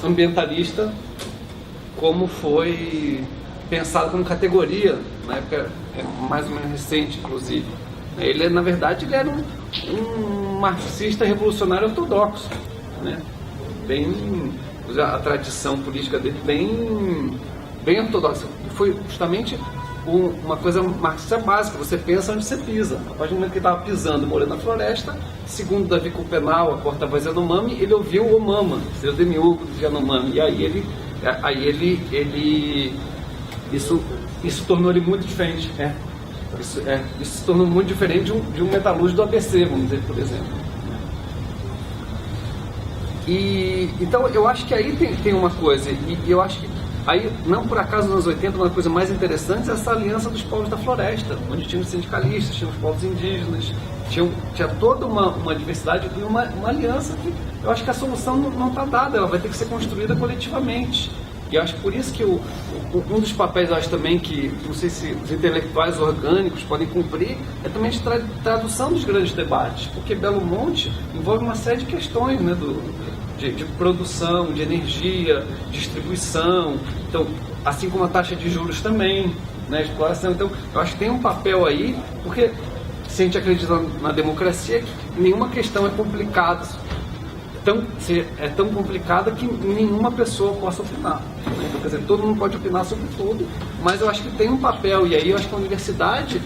ambientalista, como foi pensado como categoria, na época mais ou menos recente, inclusive. Ele, na verdade, ele era um marxista revolucionário ortodoxo, né? A tradição política dele bem ortodoxa. Foi justamente uma coisa marxista básica: você pensa onde você pisa. A partir do momento que ele estava pisando, morando na floresta, segundo Davi Copenau, a porta-voz Yanomami, ele ouviu o Omama, seu demiurgo de Yanomami, e aí isso tornou ele muito diferente, Isso se tornou muito diferente de um metalúrgico do ABC, vamos dizer, por exemplo. Então eu acho que aí tem uma coisa, e eu acho que aí, não por acaso, nos anos 80, uma coisa mais interessante é essa aliança dos povos da floresta, onde tinha os sindicalistas, tinha os povos indígenas, tinha toda uma diversidade e uma aliança que eu acho que a solução não está dada, ela vai ter que ser construída coletivamente. E eu acho por isso que um dos papéis, eu acho também que, não sei se os intelectuais orgânicos podem cumprir, é também de tradução dos grandes debates, porque Belo Monte envolve uma série de questões, né, de produção, de energia, distribuição, então, assim como a taxa de juros também, né, exploração. Então, eu acho que tem um papel aí, porque se a gente acredita na democracia, nenhuma questão é complicada, é tão complicada que nenhuma pessoa possa opinar. Então, quer dizer, todo mundo pode opinar sobre tudo, mas eu acho que tem um papel, e aí eu acho que a universidade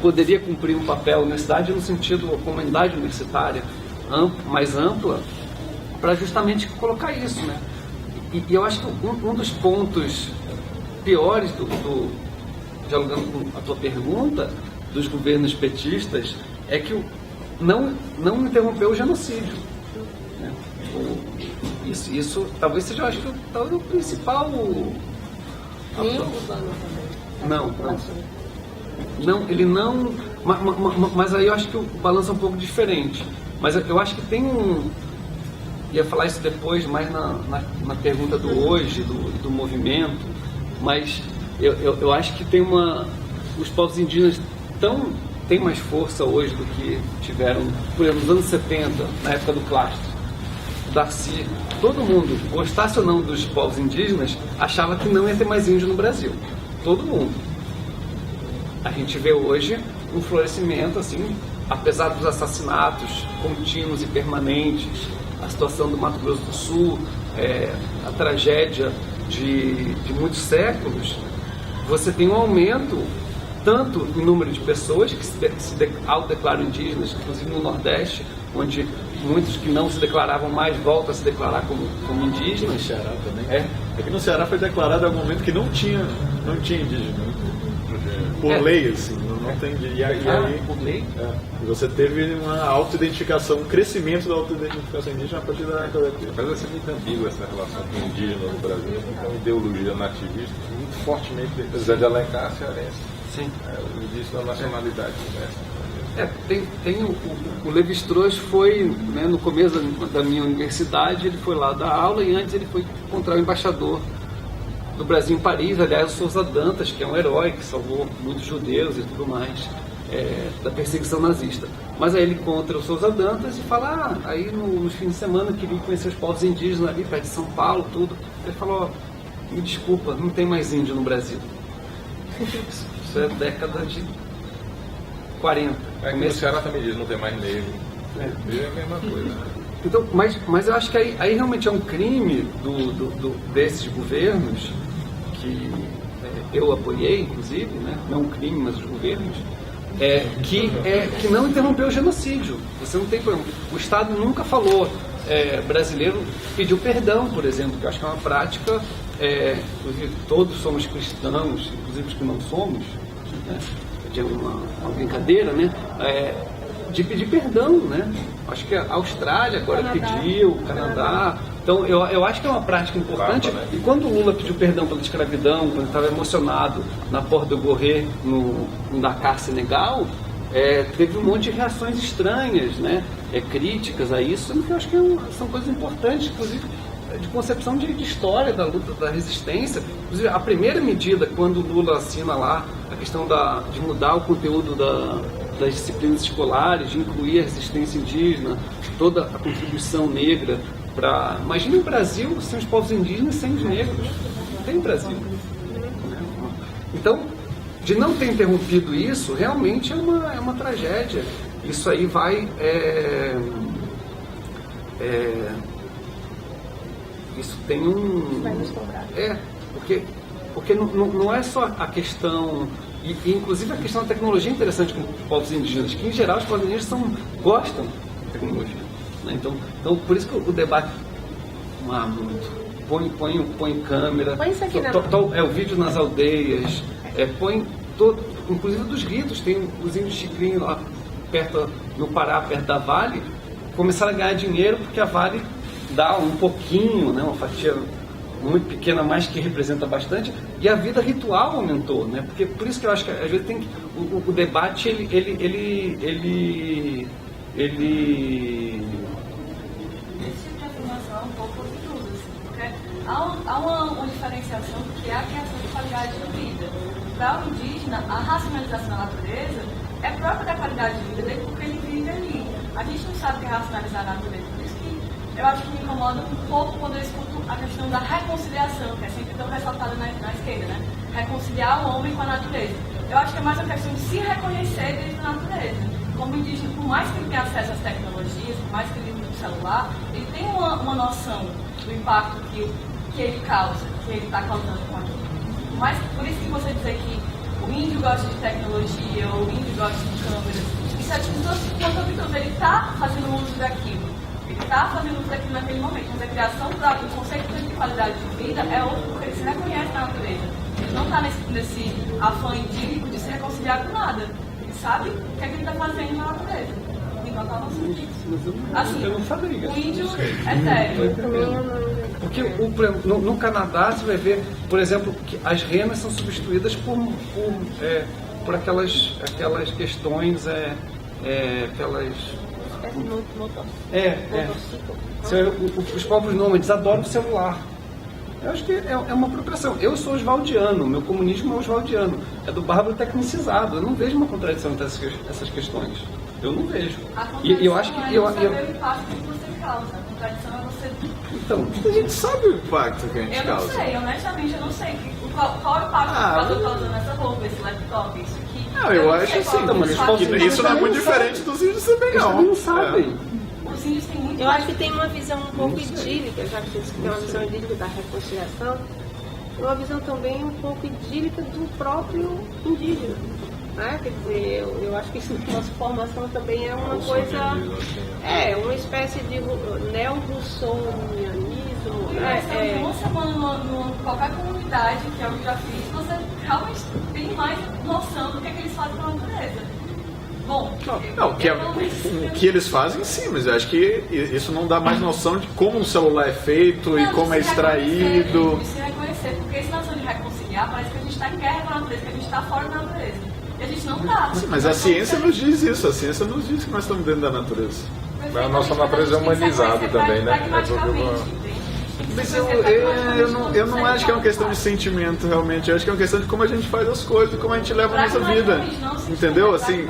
poderia cumprir um papel, a universidade no sentido, a comunidade universitária mais ampla, para justamente colocar isso, né? E eu acho que um dos pontos piores dialogando com a tua pergunta, dos governos petistas, é que não interrompeu o genocídio. Isso talvez seja, eu acho que talvez o principal. Nem o Lula também. Não, ele não. Mas aí eu acho que o balanço é um pouco diferente. Mas eu acho que tem ia falar isso depois, mais na pergunta do hoje, do movimento, mas eu acho que tem os povos indígenas têm mais força hoje do que tiveram, por exemplo, nos anos 70, na época do Castro. Darcy, todo mundo, gostasse ou não dos povos indígenas, achava que não ia ter mais índio no Brasil. Todo mundo. A gente vê hoje um florescimento, assim, apesar dos assassinatos contínuos e permanentes, a situação do Mato Grosso do Sul, a tragédia de muitos séculos, você tem um aumento tanto em número de pessoas que se autodeclaram indígenas, inclusive no Nordeste, onde muitos que não se declaravam mais voltam a se declarar como indígenas. No Ceará também. Aqui no Ceará foi declarado em algum momento que não tinha indígena. Por lei, assim, não tem indígena. E aí, por lei? Você teve uma autoidentificação, um crescimento da autoidentificação indígena a partir da década de 80. Mas vai ser muito ambígua essa relação com o indígena no Brasil, com uma ideologia nativista muito fortemente defendida. Zé de Alencar, cearense. Sim. O indígeo da nacionalidade. Tem o Levi-Strauss foi, né, no começo da minha universidade, ele foi lá dar aula e antes ele foi encontrar o embaixador do Brasil em Paris, aliás, o Souza Dantas, que é um herói que salvou muitos judeus e tudo mais da perseguição nazista. Mas aí ele encontra o Souza Dantas e fala, aí nos fins de semana queria conhecer os povos indígenas ali, perto de São Paulo, tudo. Ele falou, me desculpa, não tem mais índio no Brasil. Isso é década de 40. Aqui no Ceará também diz, não tem mais negro. É a mesma coisa. Então, mas eu acho que aí realmente é um crime desses governos, que eu apoiei, inclusive, né? Não um crime, mas os governos, que não interrompeu o genocídio. Você não tem problema. O Estado nunca falou, brasileiro pediu perdão, por exemplo, que eu acho que é uma prática, inclusive todos somos cristãos, inclusive os que não somos, né? De uma brincadeira, né? De pedir perdão, né? Acho que a Austrália agora pediu, o Canadá. Então, eu acho que é uma prática importante. E quando o Lula pediu perdão pela escravidão, quando estava emocionado na Porta do Gorré, no Dakar, Senegal, teve um monte de reações estranhas, né? Críticas a isso, que eu acho que são coisas importantes, inclusive de concepção de história da luta, da resistência. Inclusive, a primeira medida, quando o Lula assina lá a questão de mudar o conteúdo das disciplinas escolares, de incluir a resistência indígena, toda a contribuição negra Imagina o Brasil sem os povos indígenas e sem os negros. Não tem Brasil. Então, de não ter interrompido isso, realmente é uma tragédia. Isso aí vai... isso tem um... Vai nos cobrar. Porque não é só a questão... E inclusive a questão da tecnologia é interessante com os povos indígenas, que em geral os povos indígenas gostam de tecnologia. Né? Então, por isso que o debate põe câmera, Põe isso aqui o vídeo nas aldeias, põe todo, inclusive dos ritos, tem os índios chicrinhos lá no Pará, perto da Vale, começaram a ganhar dinheiro porque a Vale dá um pouquinho, né, uma fatia muito pequena, mas que representa bastante, e a vida ritual aumentou, né? Porque por isso que eu acho que às vezes tem que o debate ele Esse tipo de afirmação é um pouco confuso, assim, porque há uma diferenciação que é a questão de qualidade de vida. Para o indígena, a racionalização da natureza é própria da qualidade de vida dele porque ele vive ali. A gente não sabe o que é racionalizar a natureza, por isso que eu acho que me incomoda um pouco quando eu escuto a questão da reconciliação, que é sempre tão ressaltada na esquerda, né? Reconciliar o homem com a natureza. Eu acho que é mais uma questão de se reconhecer dentro da natureza. Como indígena, por mais que ele tenha acesso às tecnologias, por mais que ele use o celular, ele tem uma noção do impacto que ele causa, que ele está causando com aquilo. Por isso que você dizer que o índio gosta de tecnologia, ou o índio gosta de câmeras, isso é tipo, ele está fazendo uso daquilo. Ele está fazendo uso daquilo naquele momento, mas a criação do conceito de qualidade de vida é outro, porque ele se reconhece na natureza. Ele não está nesse afã idílico de se reconciliar com nada. Ele sabe o que é que ele está fazendo na natureza. Então está avançando disso. Assim, eu não sabia. O índio é sério. Porque no Canadá você vai ver, por exemplo, que as renas são substituídas por aquelas questões, os povos nômades adoram o celular. Eu acho que é uma apropriação. Eu sou oswaldiano, meu comunismo é oswaldiano, é do bárbaro tecnicizado. Eu não vejo uma contradição entre essas questões. Eu não vejo. E eu acho que saber o impacto que você causa. A contradição é você. Então, a gente sabe o impacto que a gente causa. Eu não sei, honestamente, eu não sei qual é o impacto que eu estou usando essa roupa, esse laptop, isso aqui. Não, eu acho assim, mas isso não é muito diferente dos índios também, não. Eles não sabem. Os índios têm muito. Eu acho que tem uma visão um pouco idílica, já que tem uma visão idílica da reconciliação, uma visão também um pouco idílica do próprio indígena. Né? Quer dizer, eu acho que isso na nossa formação também é uma coisa, uma espécie de neo-russonianismo. Uma semana em qualquer comunidade, que é o que eu já fiz, você realmente tem mais noção do que eles fazem com a natureza. Bom, o que eles fazem, sim, mas eu acho que isso não dá mais noção de como um celular é feito e como é extraído. De se reconhecer, porque essa noção de reconciliar parece que a gente está em guerra com a natureza, que a gente está fora da natureza. E a gente não está. Mas a ciência nos diz isso, a ciência nos diz que nós estamos dentro da natureza. Mas a nossa natureza é humanizada também, né? Mas eu não acho que é uma questão de sentimento, realmente. Eu acho que é uma questão de como a gente faz as coisas e como a gente leva a nossa vida. Entendeu? Assim,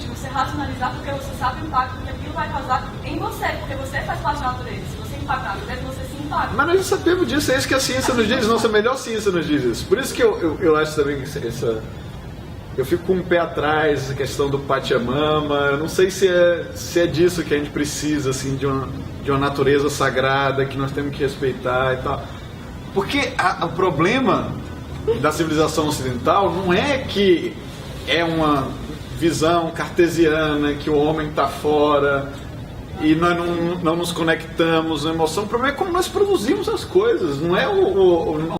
você racionalizar porque você sabe o impacto que aquilo vai causar em você, porque você faz parte da natureza. Se você impactar a natureza, você se impacta. Mas nós já sabemos disso, é isso que a ciência nos diz. Nossa melhor ciência nos diz isso. Por isso que eu acho também que eu fico com um pé atrás, a questão do Pachamama. Eu não sei se é disso que a gente precisa, assim, de uma natureza sagrada que nós temos que respeitar e tal. Porque o problema da civilização ocidental não é que é uma visão cartesiana, que o homem está fora e nós não nos conectamos na emoção. O problema é como nós produzimos as coisas, não é